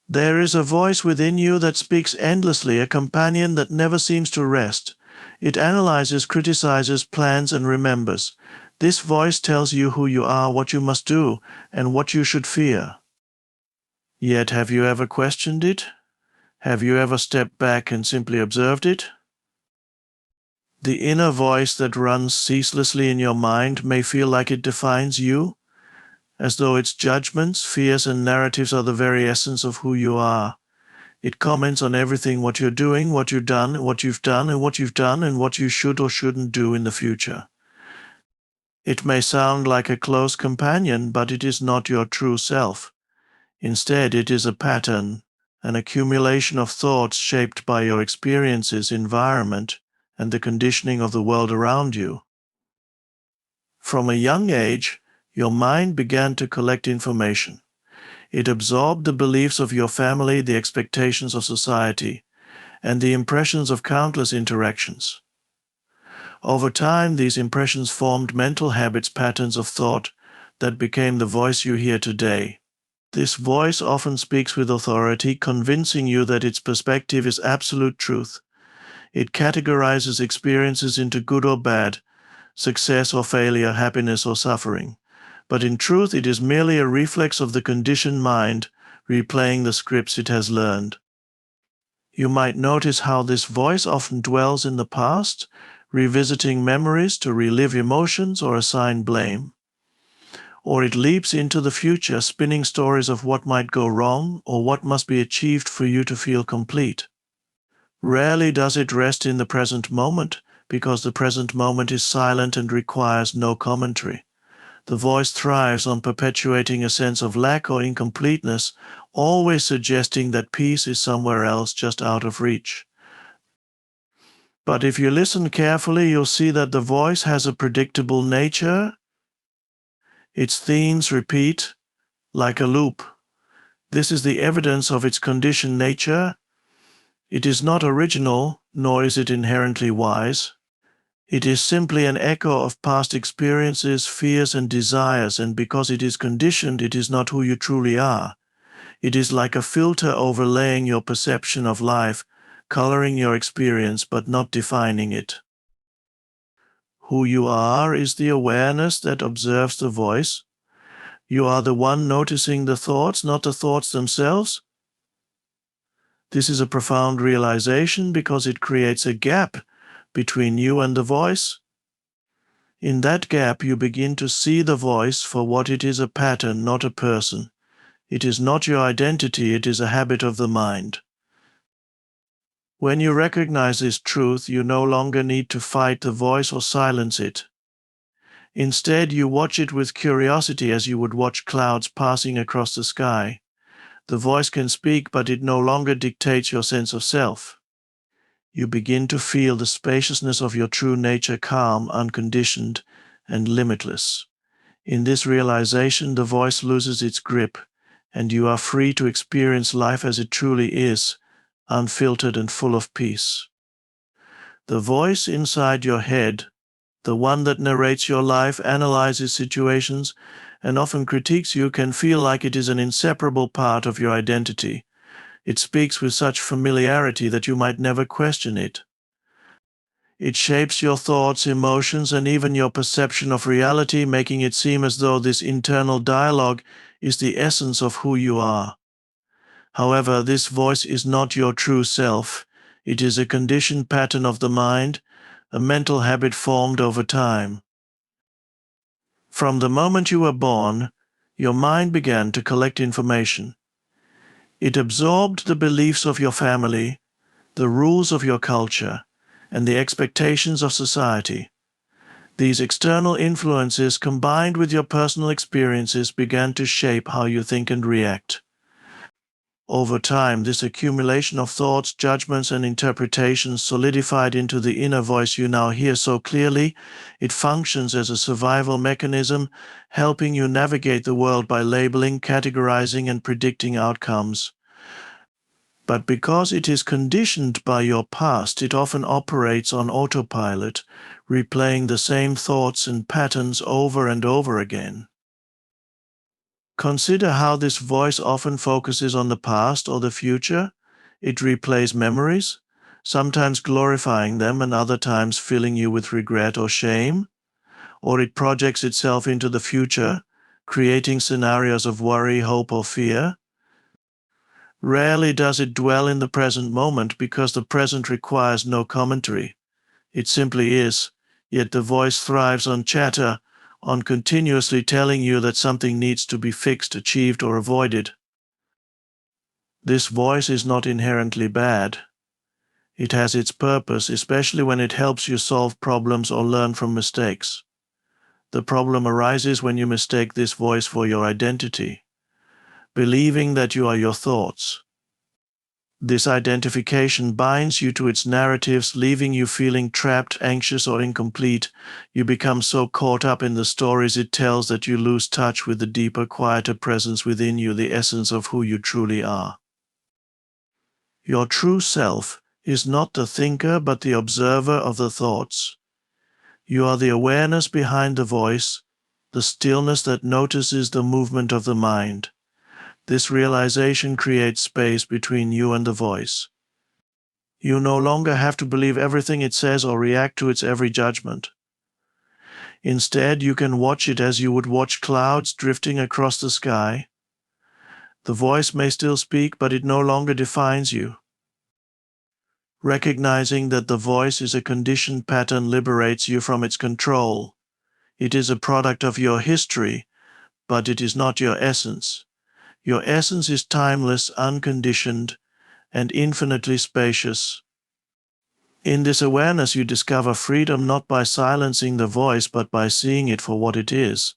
There is a voice within you that speaks endlessly, a companion that never seems to rest. It analyzes, criticizes, plans, and remembers. This voice tells you who you are, what you must do, and what you should fear. Yet have you ever questioned it? Have you ever stepped back and simply observed it? The inner voice that runs ceaselessly in your mind may feel like it defines you, as though its judgments, fears, and narratives are the very essence of who you are. It comments on everything, what you're doing, what you've done, what you've done, and what you've done, and what you should or shouldn't do in the future. It may sound like a close companion, but it is not your true self. Instead, it is a pattern, an accumulation of thoughts shaped by your experiences, environment, and the conditioning of the world around you. From a young age, your mind began to collect information. It absorbed the beliefs of your family, the expectations of society, and the impressions of countless interactions. Over time, these impressions formed mental habits, patterns of thought that became the voice you hear today. This voice often speaks with authority, convincing you that its perspective is absolute truth. It categorizes experiences into good or bad, success or failure, happiness or suffering. But in truth, it is merely a reflex of the conditioned mind, replaying the scripts it has learned. You might notice how this voice often dwells in the past, revisiting memories to relive emotions or assign blame. Or it leaps into the future, spinning stories of what might go wrong or what must be achieved for you to feel complete. Rarely does it rest in the present moment, because the present moment is silent and requires no commentary. The voice thrives on perpetuating a sense of lack or incompleteness, always suggesting that peace is somewhere else, just out of reach. But if you listen carefully, you'll see that the voice has a predictable nature. Its themes repeat like a loop. This is the evidence of its conditioned nature. It is not original, nor is it inherently wise. It is simply an echo of past experiences, fears, and desires, and because it is conditioned, it is not who you truly are. It is like a filter overlaying your perception of life, coloring your experience but not defining it. Who you are is the awareness that observes the voice. You are the one noticing the thoughts, not the thoughts themselves. This is a profound realization because it creates a gap between you and the voice. In that gap, you begin to see the voice for what it is, a pattern, not a person. It is not your identity, it is a habit of the mind. When you recognize this truth, you no longer need to fight the voice or silence it. Instead, you watch it with curiosity as you would watch clouds passing across the sky. The voice can speak, but it no longer dictates your sense of self. You begin to feel the spaciousness of your true nature, calm, unconditioned, and limitless. In this realization, the voice loses its grip, and you are free to experience life as it truly is, unfiltered and full of peace. The voice inside your head, the one that narrates your life, analyzes situations, and often critiques you, can feel like it is an inseparable part of your identity. It speaks with such familiarity that you might never question it. It shapes your thoughts, emotions, and even your perception of reality, making it seem as though this internal dialogue is the essence of who you are. However, this voice is not your true self. It is a conditioned pattern of the mind, a mental habit formed over time. From the moment you were born, your mind began to collect information. It absorbed the beliefs of your family, the rules of your culture, and the expectations of society. These external influences, combined with your personal experiences, began to shape how you think and react. Over time, this accumulation of thoughts, judgments, and interpretations solidified into the inner voice you now hear so clearly. It functions as a survival mechanism, helping you navigate the world by labeling, categorizing, and predicting outcomes. But because it is conditioned by your past, it often operates on autopilot, replaying the same thoughts and patterns over and over again. Consider how this voice often focuses on the past or the future. It replays memories, sometimes glorifying them and other times filling you with regret or shame. Or it projects itself into the future, creating scenarios of worry, hope, or fear. Rarely does it dwell in the present moment because the present requires no commentary. It simply is, yet the voice thrives on chatter, on continuously telling you that something needs to be fixed, achieved, or avoided. This voice is not inherently bad. It has its purpose, especially when it helps you solve problems or learn from mistakes. The problem arises when you mistake this voice for your identity, believing that you are your thoughts. This identification binds you to its narratives, leaving you feeling trapped, anxious, or incomplete. You become so caught up in the stories it tells that you lose touch with the deeper, quieter presence within you, the essence of who you truly are. Your true self is not the thinker but the observer of the thoughts. You are the awareness behind the voice, the stillness that notices the movement of the mind. This realization creates space between you and the voice. You no longer have to believe everything it says or react to its every judgment. Instead, you can watch it as you would watch clouds drifting across the sky. The voice may still speak, but it no longer defines you. Recognizing that the voice is a conditioned pattern liberates you from its control. It is a product of your history, but it is not your essence. Your essence is timeless, unconditioned, and infinitely spacious. In this awareness, you discover freedom not by silencing the voice, but by seeing it for what it is.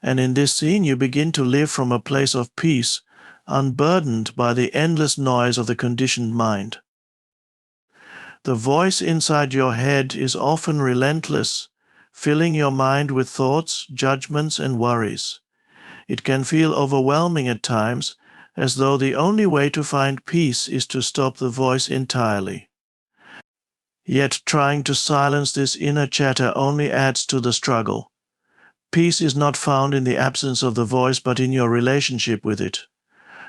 And in this seeing, you begin to live from a place of peace, unburdened by the endless noise of the conditioned mind. The voice inside your head is often relentless, filling your mind with thoughts, judgments, and worries. It can feel overwhelming at times, as though the only way to find peace is to stop the voice entirely. Yet trying to silence this inner chatter only adds to the struggle. Peace is not found in the absence of the voice, but in your relationship with it.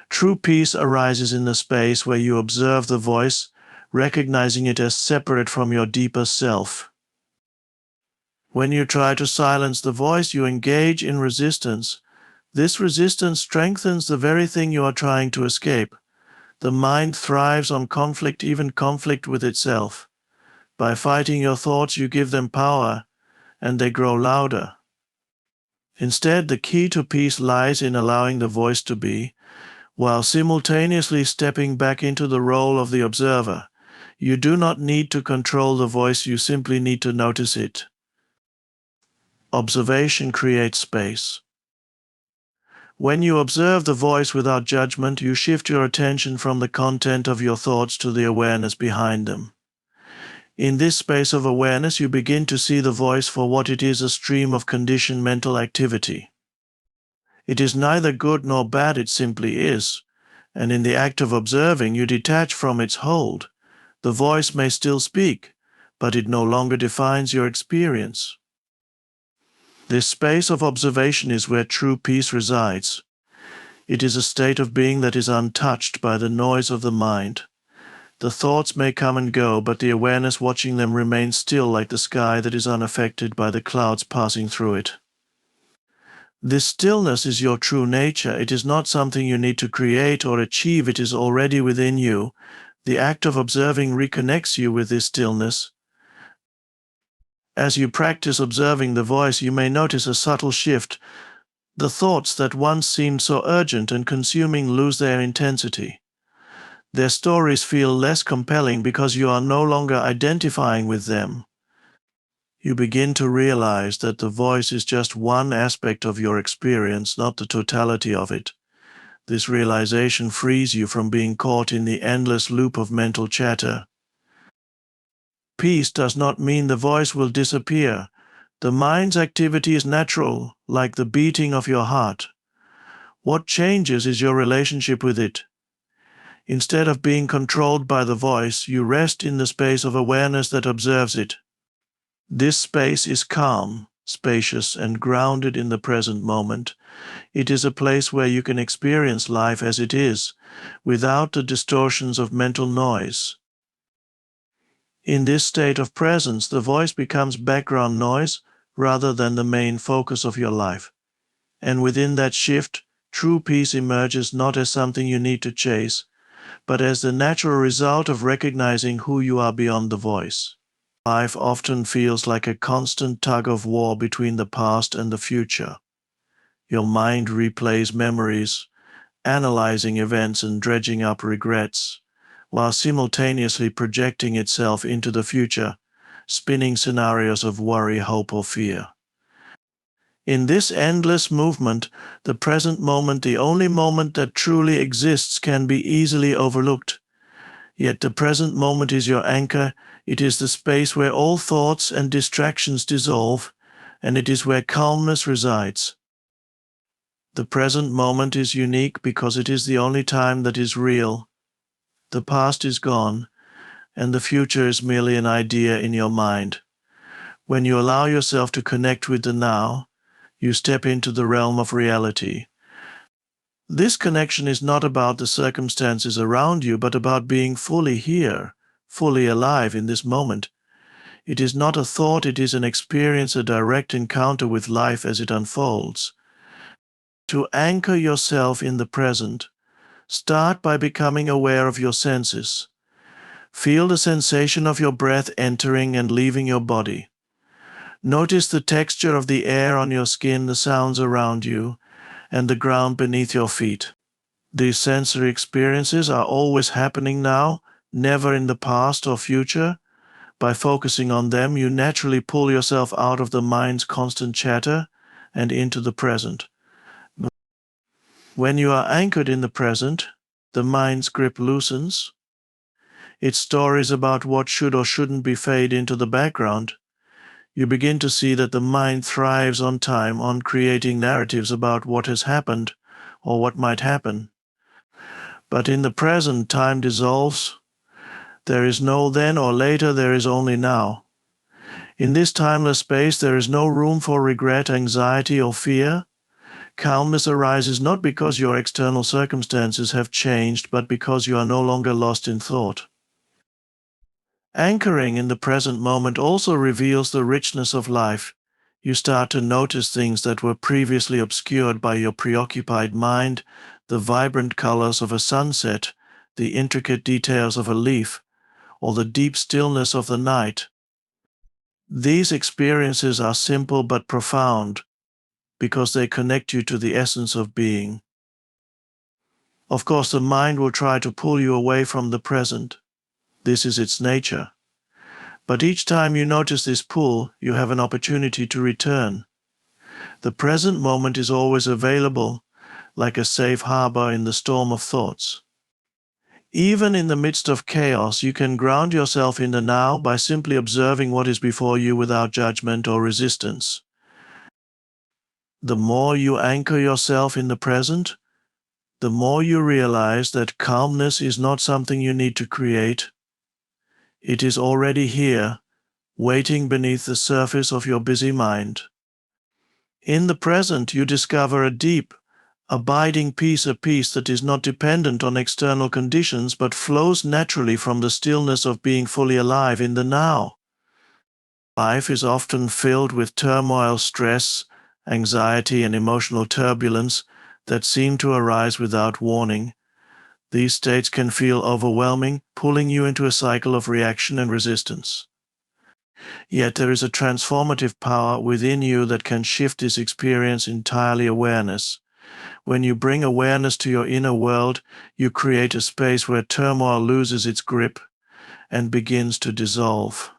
True peace arises in the space where you observe the voice, recognizing it as separate from your deeper self. When you try to silence the voice, you engage in resistance. This resistance strengthens the very thing you are trying to escape. The mind thrives on conflict, even conflict with itself. By fighting your thoughts, you give them power, and they grow louder. Instead, the key to peace lies in allowing the voice to be, while simultaneously stepping back into the role of the observer. You do not need to control the voice, you simply need to notice it. Observation creates space. When you observe the voice without judgment, you shift your attention from the content of your thoughts to the awareness behind them. In this space of awareness, you begin to see the voice for what it is, a stream of conditioned mental activity. It is neither good nor bad, it simply is. And in the act of observing, you detach from its hold. The voice may still speak, but it no longer defines your experience. This space of observation is where true peace resides. It is a state of being that is untouched by the noise of the mind. The thoughts may come and go, but the awareness watching them remains still, like the sky that is unaffected by the clouds passing through it. This stillness is your true nature. It is not something you need to create or achieve. It is already within you. The act of observing reconnects you with this stillness. As you practice observing the voice, you may notice a subtle shift. The thoughts that once seemed so urgent and consuming lose their intensity. Their stories feel less compelling because you are no longer identifying with them. You begin to realize that the voice is just one aspect of your experience, not the totality of it. This realization frees you from being caught in the endless loop of mental chatter. Peace does not mean the voice will disappear. The mind's activity is natural, like the beating of your heart. What changes is your relationship with it. Instead of being controlled by the voice, you rest in the space of awareness that observes it. This space is calm, spacious, and grounded in the present moment. It is a place where you can experience life as it is, without the distortions of mental noise. In this state of presence, the voice becomes background noise rather than the main focus of your life. And within that shift, true peace emerges not as something you need to chase, but as the natural result of recognizing who you are beyond the voice. Life often feels like a constant tug of war between the past and the future. Your mind replays memories, analyzing events and dredging up regrets, while simultaneously projecting itself into the future, spinning scenarios of worry, hope, or fear. In this endless movement, the present moment, the only moment that truly exists, can be easily overlooked. Yet the present moment is your anchor. It is the space where all thoughts and distractions dissolve, and it is where calmness resides. The present moment is unique because it is the only time that is real. The past is gone, and the future is merely an idea in your mind. When you allow yourself to connect with the now, you step into the realm of reality. This connection is not about the circumstances around you, but about being fully here, fully alive in this moment. It is not a thought, it is an experience, a direct encounter with life as it unfolds. To anchor yourself in the present, start by becoming aware of your senses. Feel the sensation of your breath entering and leaving your body. Notice the texture of the air on your skin, the sounds around you, and the ground beneath your feet. These sensory experiences are always happening now, never in the past or future. By focusing on them, you naturally pull yourself out of the mind's constant chatter and into the present. When you are anchored in the present, the mind's grip loosens. Its stories about what should or shouldn't be fade into the background. You begin to see that the mind thrives on time, on creating narratives about what has happened or what might happen. But in the present, time dissolves. There is no then or later, there is only now. In this timeless space, there is no room for regret, anxiety, or fear. Calmness arises not because your external circumstances have changed, but because you are no longer lost in thought. Anchoring in the present moment also reveals the richness of life. You start to notice things that were previously obscured by your preoccupied mind, the vibrant colors of a sunset, the intricate details of a leaf, or the deep stillness of the night. These experiences are simple but profound because they connect you to the essence of being. Of course, the mind will try to pull you away from the present. This is its nature. But each time you notice this pull, you have an opportunity to return. The present moment is always available, like a safe harbor in the storm of thoughts. Even in the midst of chaos, you can ground yourself in the now by simply observing what is before you without judgment or resistance. The more you anchor yourself in the present, the more you realize that calmness is not something you need to create. It is already here, waiting beneath the surface of your busy mind. In the present, you discover a deep, abiding peace, a peace that is not dependent on external conditions but flows naturally from the stillness of being fully alive in the now. Life is often filled with turmoil, stress, anxiety, and emotional turbulence that seem to arise without warning. These states can feel overwhelming, pulling you into a cycle of reaction and resistance. Yet there is a transformative power within you that can shift this experience entirely. Awareness. When you bring awareness to your inner world, you create a space where turmoil loses its grip and begins to dissolve.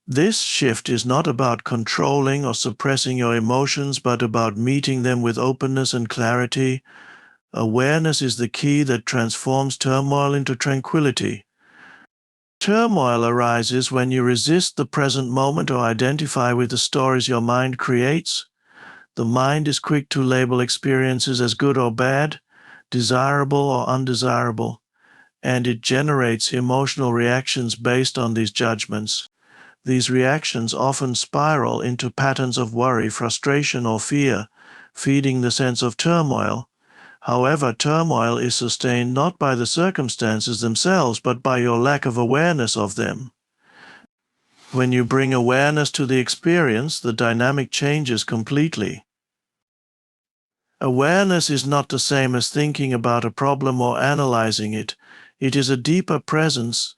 This shift is not about controlling or suppressing your emotions, but about meeting them with openness and clarity. Awareness is the key that transforms turmoil into tranquility. Turmoil arises when you resist the present moment or identify with the stories your mind creates. The mind is quick to label experiences as good or bad, desirable or undesirable, and it generates emotional reactions based on these judgments. These reactions often spiral into patterns of worry, frustration, or fear, feeding the sense of turmoil. However, turmoil is sustained not by the circumstances themselves, but by your lack of awareness of them. When you bring awareness to the experience, the dynamic changes completely. Awareness is not the same as thinking about a problem or analyzing it. It is a deeper presence,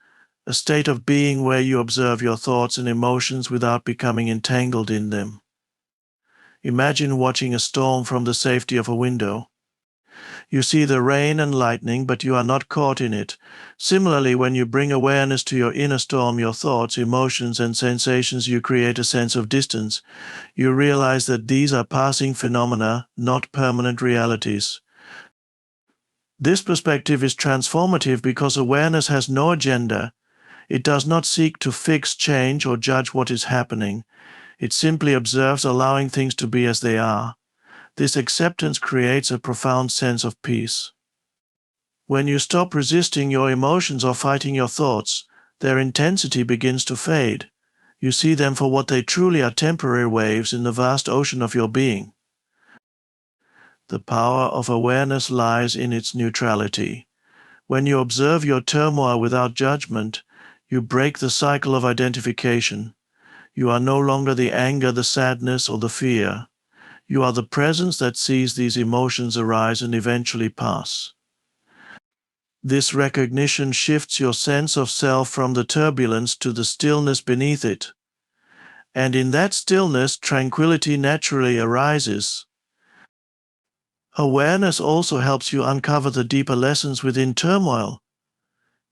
a state of being where you observe your thoughts and emotions without becoming entangled in them. Imagine watching a storm from the safety of a window. You see the rain and lightning, but you are not caught in it. Similarly, when you bring awareness to your inner storm, your thoughts, emotions, and sensations, you create a sense of distance. You realize that these are passing phenomena, not permanent realities. This perspective is transformative because awareness has no agenda. It does not seek to fix, change, or judge what is happening. It simply observes, allowing things to be as they are. This acceptance creates a profound sense of peace. When you stop resisting your emotions or fighting your thoughts, their intensity begins to fade. You see them for what they truly are, temporary waves in the vast ocean of your being. The power of awareness lies in its neutrality. When you observe your turmoil without judgment, you break the cycle of identification. You are no longer the anger, the sadness, or the fear. You are the presence that sees these emotions arise and eventually pass. This recognition shifts your sense of self from the turbulence to the stillness beneath it. And in that stillness, tranquility naturally arises. Awareness also helps you uncover the deeper lessons within turmoil.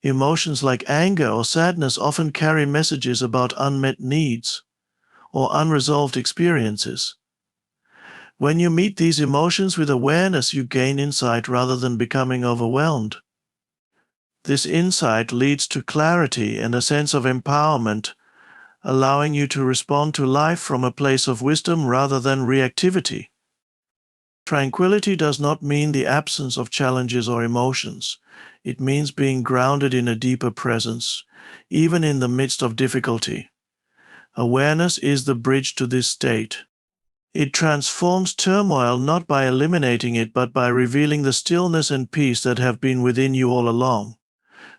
Emotions like anger or sadness often carry messages about unmet needs or unresolved experiences. When you meet these emotions with awareness, you gain insight rather than becoming overwhelmed. This insight leads to clarity and a sense of empowerment, allowing you to respond to life from a place of wisdom rather than reactivity. Tranquility does not mean the absence of challenges or emotions. It means being grounded in a deeper presence, even in the midst of difficulty. Awareness is the bridge to this state. It transforms turmoil not by eliminating it, but by revealing the stillness and peace that have been within you all along.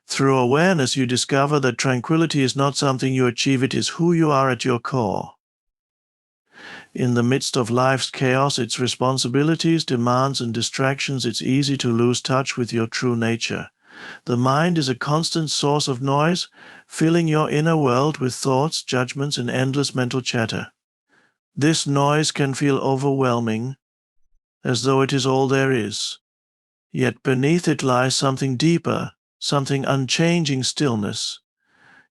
Through awareness, you discover that tranquility is not something you achieve, it is who you are at your core. In the midst of life's chaos, its responsibilities, demands, and distractions, it's easy to lose touch with your true nature. The mind is a constant source of noise, filling your inner world with thoughts, judgments, and endless mental chatter. This noise can feel overwhelming, as though it is all there is. Yet beneath it lies something deeper, something unchanging: stillness.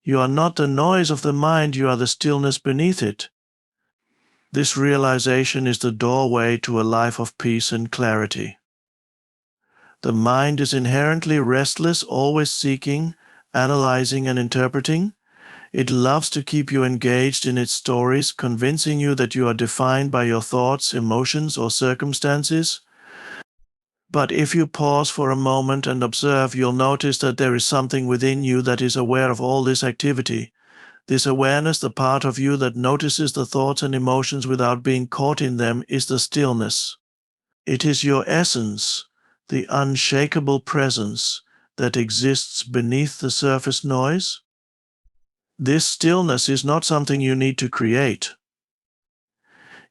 You are not the noise of the mind, you are the stillness beneath it. This realization is the doorway to a life of peace and clarity. The mind is inherently restless, always seeking, analyzing, and interpreting. It loves to keep you engaged in its stories, convincing you that you are defined by your thoughts, emotions, or circumstances. But if you pause for a moment and observe, you'll notice that there is something within you that is aware of all this activity. This awareness, the part of you that notices the thoughts and emotions without being caught in them, is the stillness. It is your essence, the unshakable presence that exists beneath the surface noise. This stillness is not something you need to create.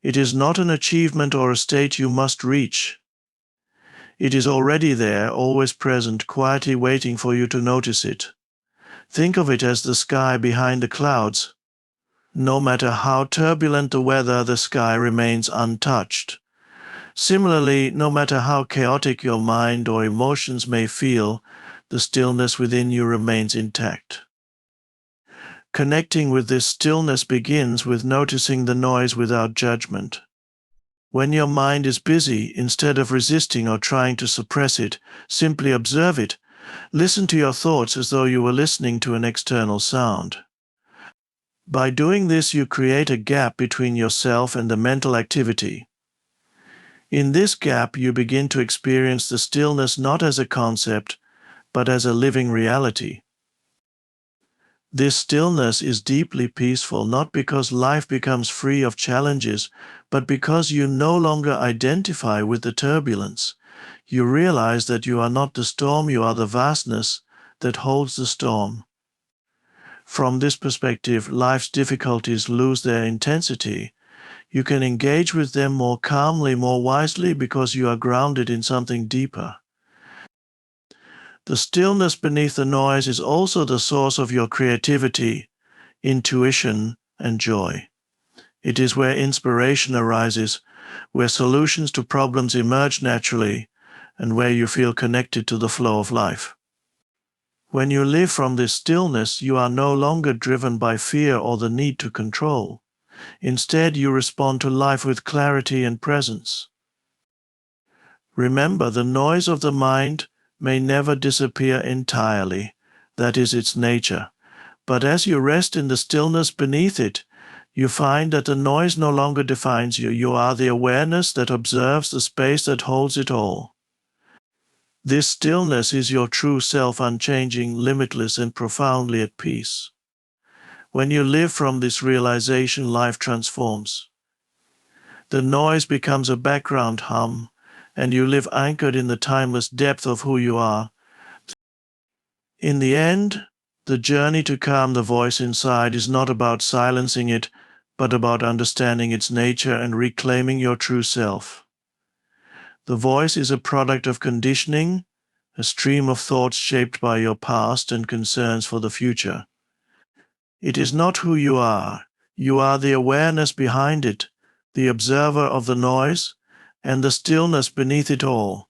It is not an achievement or a state you must reach. It is already there, always present, quietly waiting for you to notice it. Think of it as the sky behind the clouds. No matter how turbulent the weather, the sky remains untouched. Similarly, no matter how chaotic your mind or emotions may feel, the stillness within you remains intact. Connecting with this stillness begins with noticing the noise without judgment. When your mind is busy, instead of resisting or trying to suppress it, simply observe it. Listen to your thoughts as though you were listening to an external sound. By doing this, you create a gap between yourself and the mental activity. In this gap, you begin to experience the stillness not as a concept, but as a living reality. This stillness is deeply peaceful, not because life becomes free of challenges, but because you no longer identify with the turbulence. You realize that you are not the storm, you are the vastness that holds the storm. From this perspective, life's difficulties lose their intensity. You can engage with them more calmly, more wisely, because you are grounded in something deeper. The stillness beneath the noise is also the source of your creativity, intuition, and joy. It is where inspiration arises, where solutions to problems emerge naturally, and where you feel connected to the flow of life. When you live from this stillness, you are no longer driven by fear or the need to control. Instead, you respond to life with clarity and presence. Remember, the noise of the mind may never disappear entirely. That is its nature. But as you rest in the stillness beneath it, you find that the noise no longer defines you. You are the awareness that observes the space that holds it all. This stillness is your true self, unchanging, limitless, and profoundly at peace. When you live from this realization, life transforms. The noise becomes a background hum, and you live anchored in the timeless depth of who you are. In the end, the journey to calm the voice inside is not about silencing it, but about understanding its nature and reclaiming your true self. The voice is a product of conditioning, a stream of thoughts shaped by your past and concerns for the future. It is not who you are. You are the awareness behind it, the observer of the noise, and the stillness beneath it all.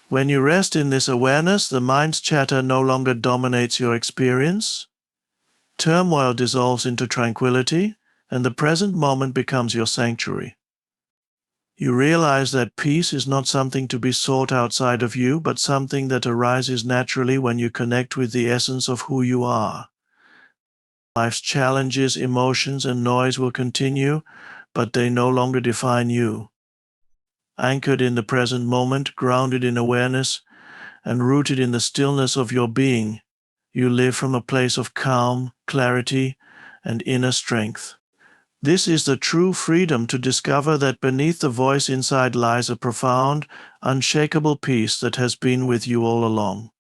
When you rest in this awareness, the mind's chatter no longer dominates your experience. Turmoil dissolves into tranquility, and the present moment becomes your sanctuary. You realize that peace is not something to be sought outside of you, but something that arises naturally when you connect with the essence of who you are. Life's challenges, emotions, and noise will continue, but they no longer define you. Anchored in the present moment, grounded in awareness, and rooted in the stillness of your being, you live from a place of calm, clarity, and inner strength. This is the true freedom, to discover that beneath the voice inside lies a profound, unshakable peace that has been with you all along.